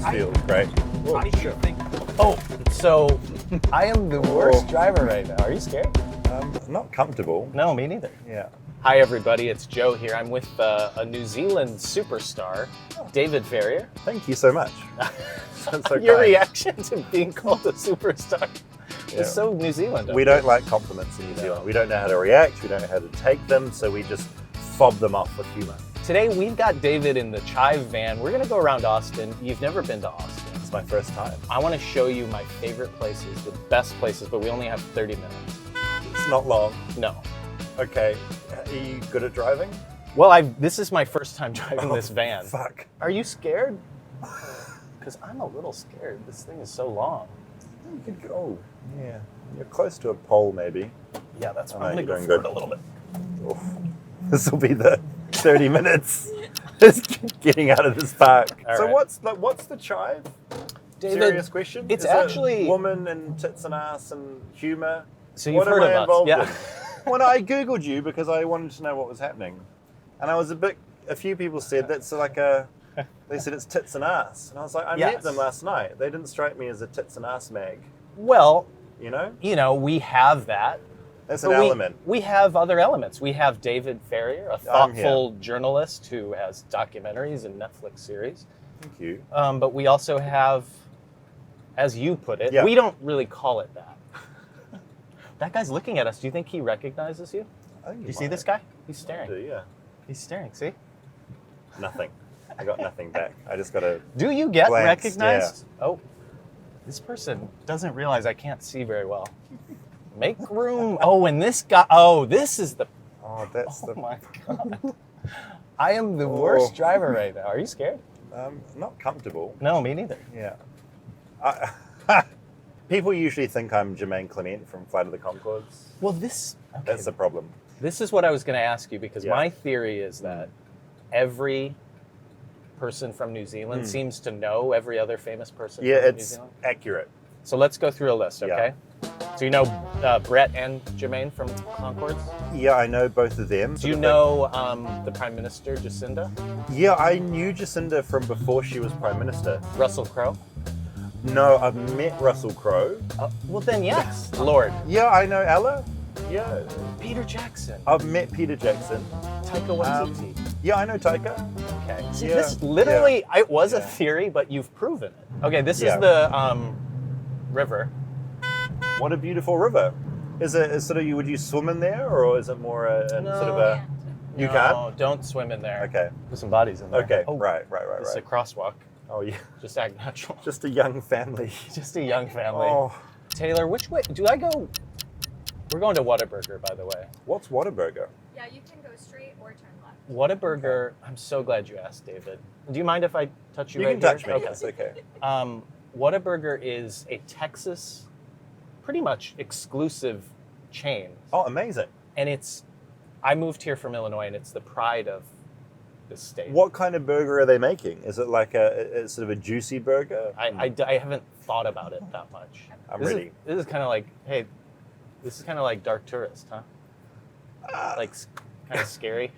this feels great. How do you think? Oh, so I am the worst driver right now. Are you scared? Not comfortable. No, me neither. Yeah. Hi, everybody. It's Joe here. I'm with a New Zealand superstar, David Farrier. Thank you so much. That's so Your kind. reaction to being called a superstar Yeah. is so New Zealand. We don't like compliments in New Zealand. We don't know how to react. We don't know how to take them, so we just fob them off with humor. Today, we've got David in the TheCHIVE van. We're going to go around Austin. You've never been to Austin. It's my first time. I want to show you my favorite places, the best places, but we only have 30 minutes. It's not long. No. Okay. Are you good at driving? Well, this is my first time driving this van. Fuck. Are you scared? Because I'm a little scared. This thing is so long. You could go. Oh, yeah. You're close to a pole, maybe. Yeah, that's I why I'm know, going to you're go doing forward good. a little bit. Oof. This will be the 30 minutes. Just getting out of this park. All So right. what's the chive? David, Serious question. it's Is actually- it woman and tits and ass and humor. So you've What heard am I of us, involved yeah. in? When I googled you because I wanted to know what was happening, and I was a few people said that's like they said it's tits and ass, and I was like, I met Yes. them last night. They didn't strike me as a tits and ass mag. Well, You know, we have that. that's an But element. We have other elements. We have David Farrier, a I'm here. thoughtful journalist who has documentaries and Netflix series. Thank you. But we also have, as you put it, Yeah. we don't really call it that. That guy's looking at us. Do you think he recognizes you? I think Do you see this guy? He's I staring. do, yeah. He's staring. See? Nothing. I got nothing back. I just got to. Do you get Glanced, recognized? Oh, this person doesn't realize I can't see very well. Make room. Oh, and this guy. Oh, this is the. Oh, that's Oh the. my God. I am the Oh. worst driver right now. Are you scared? Not comfortable. No, me neither. Yeah. People usually think I'm Jermaine Clement from Flight of the Conchords. Well, this. Okay. That's the problem. This is what I was going to ask you because Yeah. my theory is that every person from New Zealand seems to know every other famous person Yeah, from New it's Zealand. accurate. So let's go through a list, Yeah. okay? So you know Brett and Jermaine from Concords? Yeah, I know both of them. Do you know the Prime Minister, Jacinda? Yeah, I knew Jacinda from before she was Prime Minister. Russell Crowe? No, I've met Russell Crowe. Well, then yes. Lord. Yeah, I know Ella. Yeah, Peter Jackson. I've met Peter Jackson. Taika Waititi. Yeah, I know Taika. Okay. See, Yeah, this literally, it was a yeah. theory, but you've proven it. Okay, this Yeah. is the river. What a beautiful river. Is sort of would you swim in there, or is it more sort of a? You No, can't. don't swim in there. Okay. There's some bodies in there. Okay. Oh, Right. It's a crosswalk. Oh yeah. Just act natural. Just a young family. Just a young family. Oh, Taylor, which way do I go? We're going to Whataburger, by the way. what's Whataburger? Yeah, you can go straight or turn left. Whataburger. I'm so glad you asked, David. Do you mind if I touch you, You right can touch here? me. Okay. It's okay. Whataburger is a Texas, pretty much exclusive chain, Oh, amazing. and I moved here from Illinois, and it's the pride of this state. What kind of burger are they making? Is it like a sort of a juicy burger? I haven't thought about it that much. I'm This ready. This is kind of like, hey, this is kind of like Dark Tourist, huh? Like kind of scary.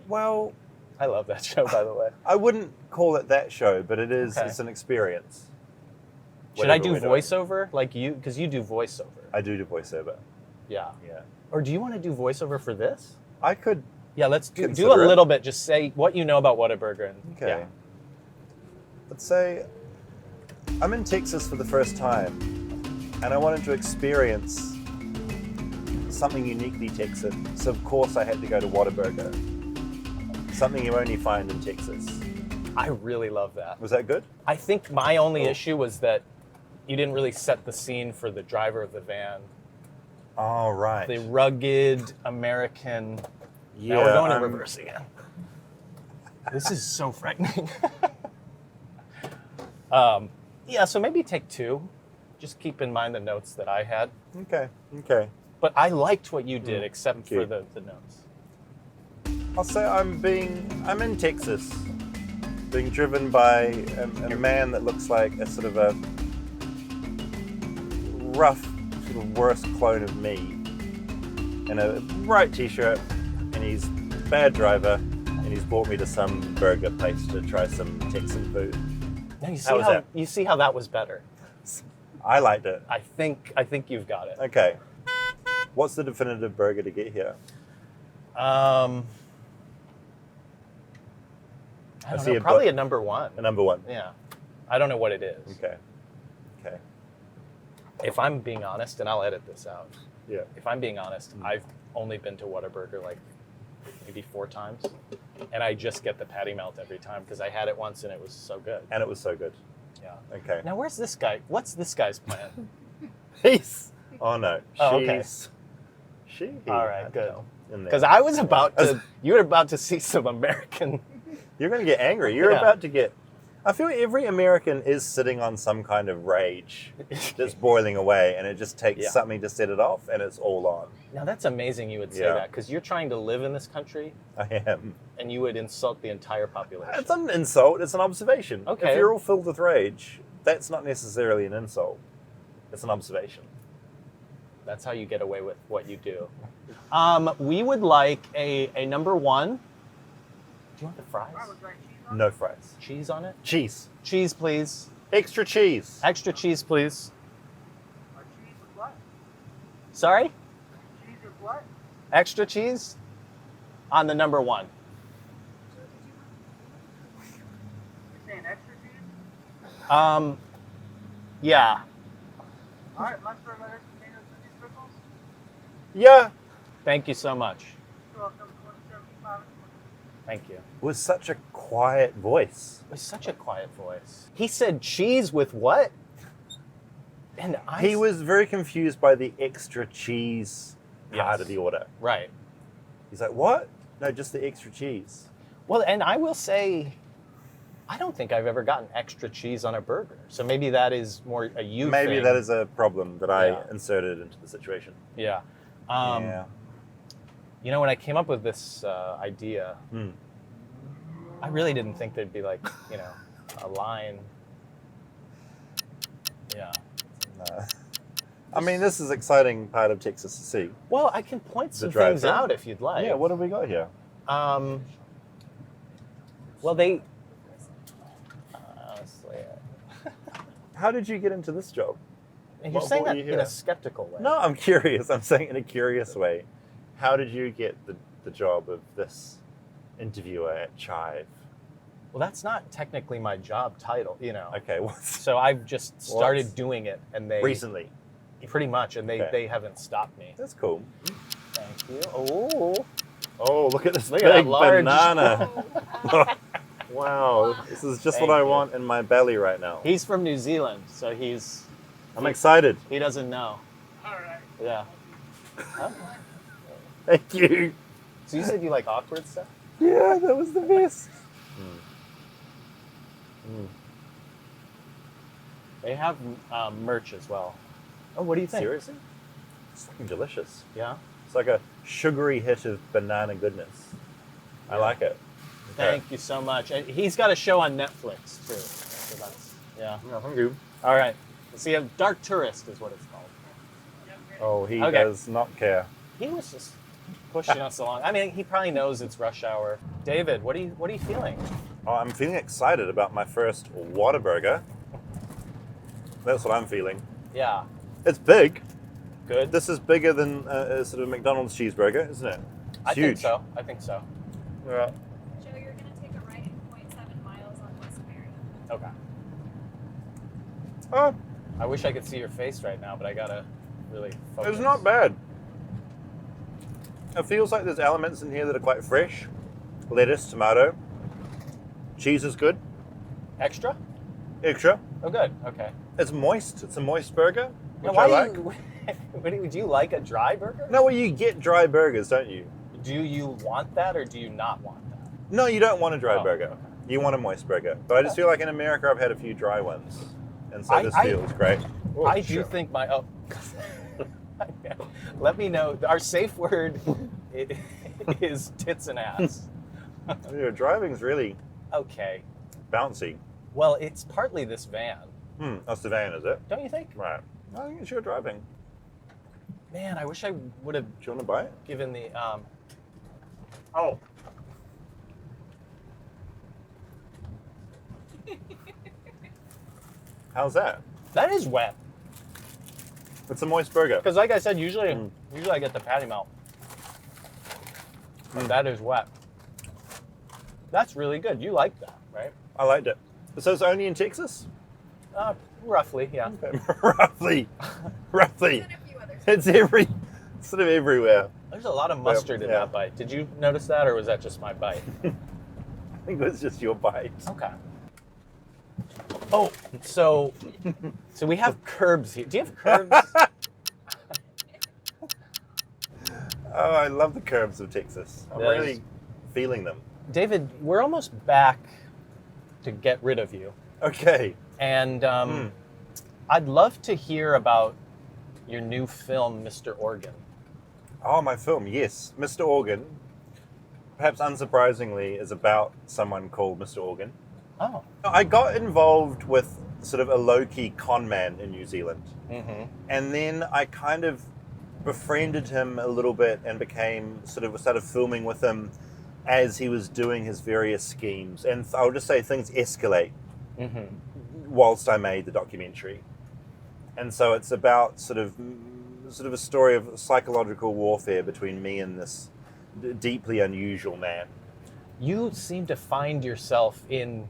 Well, I love that show, by the way. I wouldn't call it that show, but it is. Okay. It's an experience. Should I Whatever do we're doing. voiceover like you? Because you do voiceover. I do voiceover. Yeah. Yeah. Or do you want to do voiceover for this? I could. Yeah, let's do a Consider it. little bit. Just say what you know about Whataburger. And, Okay. Yeah. Let's say I'm in Texas for the first time, and I wanted to experience something uniquely Texan. So of course I had to go to Whataburger. Something you only find in Texas. I really love that. Was that good? I think my only Oh. issue was that you didn't really set the scene for the driver of the van. Oh right. The rugged American. Yeah. Now we're going in I'm- reverse again. This is so frightening. Yeah, so maybe take two. Just keep in mind the notes that I had. Okay. Okay. But I liked what you did, except thank you. for the notes. I'll say I'm in Texas, being driven by a man that looks like a sort of a rough, sort of worse clone of me, in a bright t-shirt, and he's a bad driver, and he's brought me to some burger place to try some Texan food. Now you How see was how that? you see how that was better. I liked it. I think you've got it. Okay. What's the definitive burger to get here? I don't see know. a Probably bu- a number one. A number one. Yeah. I don't know what it is. Okay. Okay. If I'm being honest, and I'll edit this out. Yeah. If I'm being honest, I've only been to Whataburger like maybe 4 times, and I just get the patty melt every time because I had it once and it was so good. And it was so good. Yeah. Okay. Now where's this guy? What's this guy's plan? Peace. Oh no. Oh, okay. She. All right, good. In there. Because I was about to. You were about to see some American. You're going to get angry. You're Yeah. about to get. I feel every American is sitting on some kind of rage that's boiling away, and it just takes Yeah. something to set it off, and it's all on. Now that's amazing. You would say Yeah. that because you're trying to live in this country, I am. and you would insult the entire population. It's not an insult. It's an observation. Okay. If you're all filled with rage, that's not necessarily an insult. It's an observation. That's how you get away with what you do. We would like a number one. Do you want the fries? No fries. Cheese on it? Cheese. Cheese, please. Extra cheese. Extra cheese, please. Cheese with what? Sorry? Cheese with what? Extra cheese on the number one. You're saying extra cheese? Yeah. All right, mustard, lettuce, tomatoes, and these pickles. Yeah. Thank you so much. You're welcome. 175. Thank you. With such a quiet voice. It was such a quiet voice. He said cheese with what? And He was very confused by the extra cheese part Yes. of the order. right. He's like, what? No, just the extra cheese. Well, and I will say, I don't think I've ever gotten extra cheese on a burger. So maybe that is more a you Maybe thing. that is a problem that I Yeah. inserted into the situation. Yeah. Yeah. You know, when I came up with this idea, Hmm. I really didn't think there'd be like, you know, a line. Yeah. No. I mean, this is exciting part of Texas to see. Well, I can point some drive-thru? things out if you'd like. Yeah, what have we got here? Well, they. Honestly, How did you get into this job? and you're What saying brought that you in here? a skeptical way. No, I'm curious. I'm saying it in a curious way. How did you get the job of this interviewer at TheCHIVE? Well, that's not technically my job title, you know. Okay, what's So I've just started What's- doing it, and they recently? pretty much, and Okay. they haven't stopped me. That's cool. Thank you. Oh, Oh, look at this Look at that big large- banana. Wow, this is just Thank what I you. want in my belly right now. he's from New Zealand, so I'm excited. he doesn't know. All right. Yeah. Huh? Thank you. So you said you like awkward stuff? Yeah, that was the best. They have merch as well. Oh, what do you think? Seriously? It's fucking delicious. Yeah. It's like a sugary hit of banana goodness. I like it. Thank you so much. And he's got a show on Netflix too. So that's yeah. Yeah, thank you. All right. So you have Dark Tourist is what it's called. Oh, he Okay. does not care. He was just pushing us along. I mean, he probably knows it's rush hour. David, what are you feeling? Oh, I'm feeling excited about my first Whataburger. That's what I'm feeling. Yeah. It's big. Good. This is bigger than a sort of McDonald's cheeseburger, isn't it? It's I huge. think so. Yeah. Joe, you're going to take a right in 0.7 miles on West Marion. Okay. Oh, I wish I could see your face right now, but I gotta really focus. it's not bad. It feels like there's elements in here that are quite fresh. Lettuce, tomato. Cheese is good. Extra? Extra. Oh, good. Okay. It's moist. It's a moist burger, Now, which I like. Do you like a dry burger? No, well, you get dry burgers, don't you? Do you want that or do you not want that? No, you don't want a dry Oh, burger. okay. You want a moist burger. But I just feel like in America, I've had a few dry ones. And so this I- feels great. Oh, I do sure. think let me know. Our safe word is tits and ass. Your driving's really Okay. bouncy. Well, it's partly this van, That's the van, is it? don't you think? Right. I think it's your driving. Man, I wish I would have Do you want to buy it? given the. How's that? That is wet. It's a moist burger. Because like I said, usually I get the patty melt. And that is wet. That's really good. You like that, right? I liked it. So it's only in Texas? Roughly, yeah. Okay. Roughly. Roughly. And a few others. It's sort of everywhere. There's a lot of mustard in Yeah. that bite. Did you notice that, or was that just my bite? I think it was just your bite. Okay. Oh, so we have curbs here. Do you have curbs? Oh, I love the curves of Texas. I'm Yes. really feeling them. David, we're almost back to get rid of you. Okay. And I'd love to hear about your new film, Mr. Organ. Oh, my film, yes. Mr. Organ, perhaps unsurprisingly, is about someone called Mr. Organ. Oh. I got involved with sort of a low-key con man in New Zealand. Mm-hmm. And then I kind of befriended him a little bit and started filming with him as he was doing his various schemes. And I'll just say things escalate whilst I made the documentary. And so it's about sort of a story of psychological warfare between me and this deeply unusual man. You seem to find yourself in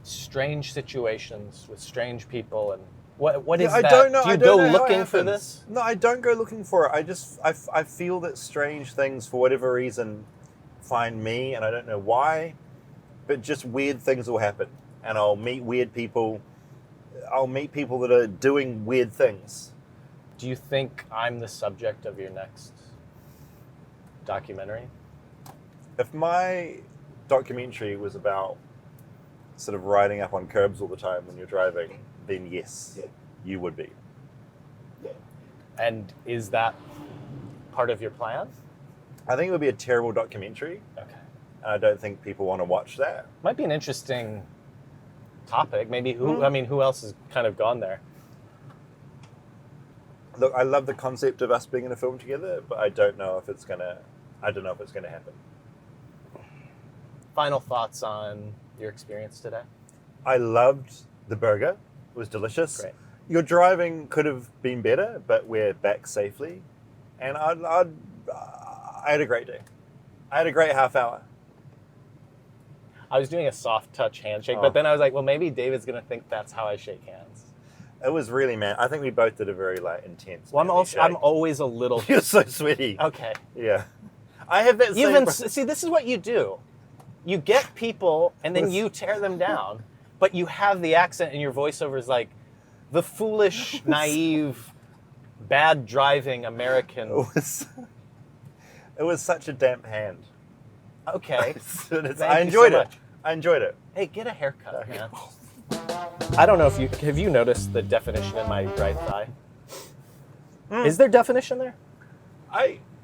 strange situations with strange people, and what is that? I don't know. Do you I don't go know how it looking for happens. this? No, I don't go looking for it. I feel that strange things, for whatever reason, find me, and I don't know why, but just weird things will happen, and I'll meet weird people. I'll meet people that are doing weird things. Do you think I'm the subject of your next documentary? If my documentary was about sort of riding up on curbs all the time when you're driving, then yes, you would be. And is that part of your plan? I think it would be a terrible documentary, Okay. and I don't think people want to watch that. Might be an interesting topic. Maybe who else has kind of gone there? Look, I love the concept of us being in a film together, but I don't know if it's gonna happen. Final thoughts on your experience today? I loved the burger. It was delicious. Great. Your driving could have been better, but we're back safely. And I had a great day. I had a great half hour. I was doing a soft touch handshake, Oh. but then I was like, well, maybe David's going to think that's how I shake hands. It was really, man. I think we both did a very intense. Well, manly I'm shake. always a little... You're so sweaty. Okay. Yeah. I have that same... See, this is what you do. You get people, and then you tear them down, but you have the accent in your voiceover is like, the foolish, naive, bad driving American. It was such a damp hand. Okay. I Thank enjoyed you so it. much. I enjoyed it. Hey, get a haircut, man. I don't know if have you noticed the definition in my right thigh? Is there definition there? I